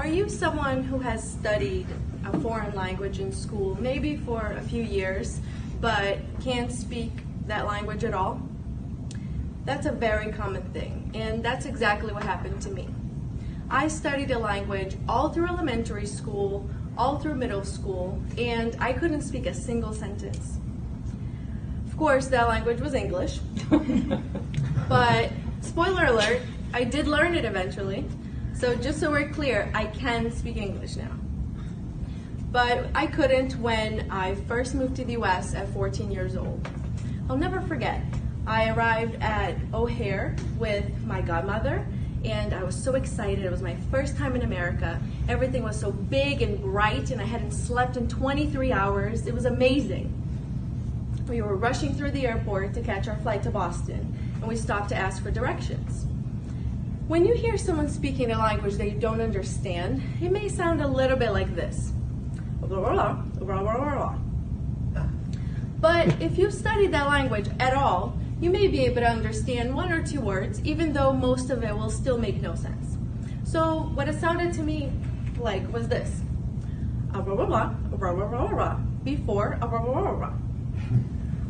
Are you someone who has studied a foreign language in school, maybe for a few years, but can't speak that language at all? That's a very common thing, and that's exactly what happened to me. I studied a language all through elementary school, all through middle school, and I couldn't speak a single sentence. Of course, that language was English, but spoiler alert, I did learn it eventually. So just so we're clear, I can speak English now. But I couldn't when I first moved to the US at 14 years old. I'll never forget, I arrived at O'Hare with my godmother, and I was so excited. It was my first time in America. Everything was so big and bright, and I hadn't slept in 23 hours. It was amazing. We were rushing through the airport to catch our flight to Boston, and we stopped to ask for directions. When you hear someone speaking a language that you don't understand, it may sound a little bit like this. But if you've studied that language at all, you may be able to understand one or two words, even though most of it will still make no sense. So what it sounded to me like was this. Before.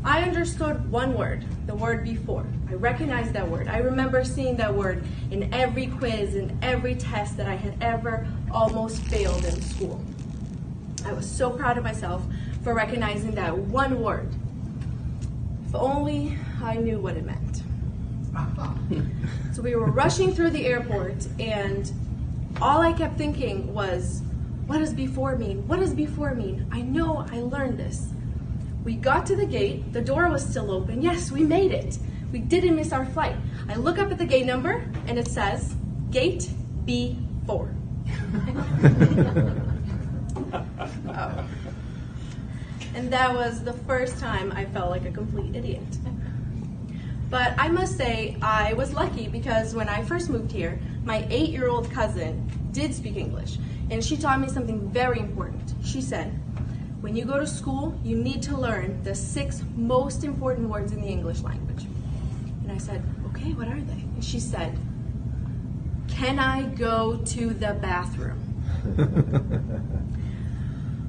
I understood one word, the word before. I recognized that word. I remember seeing that word in every quiz and every test that I had ever almost failed in school. I was so proud of myself for recognizing that one word. If only I knew what it meant. So we were rushing through the airport, and all I kept thinking was, what does before mean? What does before mean? I know I learned this. We got to the gate, the door was still open. Yes, we made it. We didn't miss our flight. I look up at the gate number, and it says, Gate B4. Oh. And that was the first time I felt like a complete idiot. But I must say, I was lucky because when I first moved here, my 8-year-old cousin did speak English, and she taught me something very important. She said, when you go to school, you need to learn the 6 most important words in the English language. And I said, okay, what are they? And she said, can I go to the bathroom?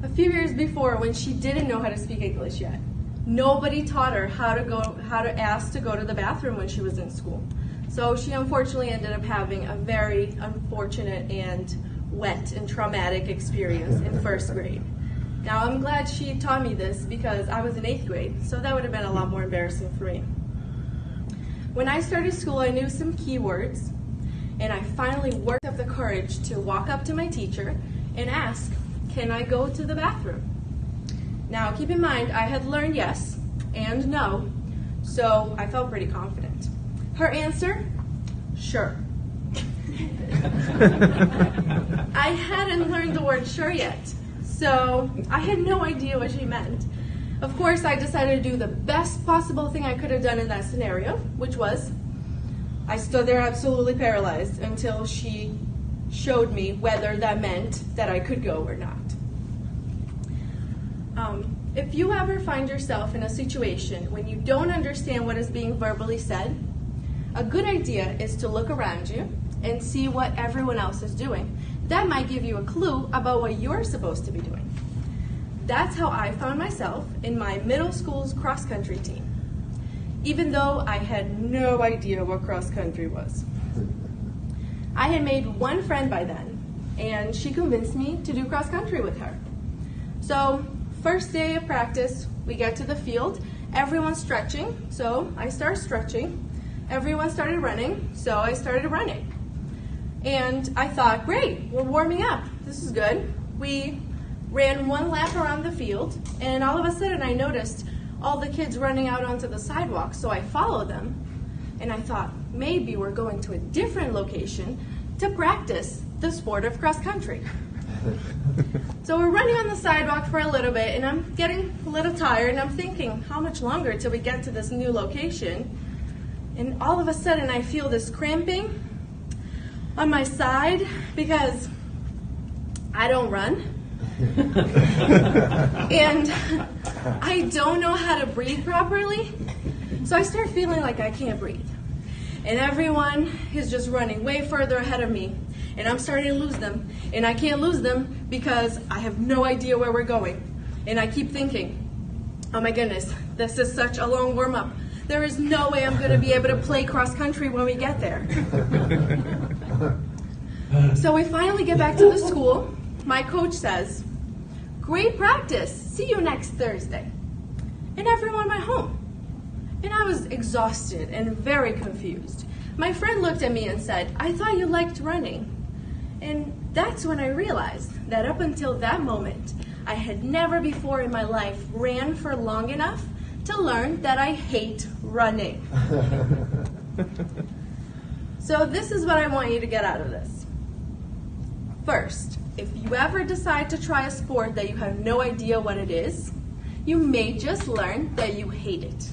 A few years before, when she didn't know how to speak English yet, nobody taught her how to ask to go to the bathroom when she was in school. So she unfortunately ended up having a very unfortunate and wet and traumatic experience in 1st grade. Now, I'm glad she taught me this because I was in 8th grade, so that would have been a lot more embarrassing for me. When I started school, I knew some keywords, and I finally worked up the courage to walk up to my teacher and ask, can I go to the bathroom? Now, keep in mind, I had learned yes and no, so I felt pretty confident. Her answer, sure. I hadn't learned the word sure yet, so I had no idea what she meant. Of course, I decided to do the best possible thing I could have done in that scenario, which was I stood there absolutely paralyzed until she showed me whether that meant that I could go or not. If you ever find yourself in a situation when you don't understand what is being verbally said, a good idea is to look around you and see what everyone else is doing. That might give you a clue about what you're supposed to be doing. That's how I found myself in my middle school's cross-country team, even though I had no idea what cross-country was. I had made one friend by then, and she convinced me to do cross-country with her. So, first day of practice, we get to the field, everyone's stretching, so I start stretching. Everyone started running, so I started running. And I thought, great, we're warming up, this is good. We ran one lap around the field, and all of a sudden I noticed all the kids running out onto the sidewalk, so I followed them. And I thought, maybe we're going to a different location to practice the sport of cross country. So we're running on the sidewalk for a little bit, and I'm getting a little tired, and I'm thinking, how much longer till we get to this new location? And all of a sudden I feel this cramping on my side because I don't run. And I don't know how to breathe properly. So I start feeling like I can't breathe. And everyone is just running way further ahead of me. and I'm starting to lose them, and I can't lose them because I have no idea where we're going. And I keep thinking, oh my goodness, this is such a long warm-up. There is no way I'm going to be able to play cross country when we get there. So we finally get back to the school. My coach says, great practice, see you next Thursday. And everyone went home. And I was exhausted and very confused. My friend looked at me and said, I thought you liked running. And that's when I realized that up until that moment, I had never before in my life ran for long enough to learn that I hate running. So this is what I want you to get out of this. First, if you ever decide to try a sport that you have no idea what it is, you may just learn that you hate it.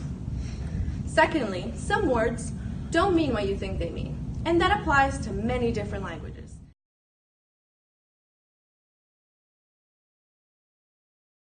Secondly, some words don't mean what you think they mean, and that applies to many different languages.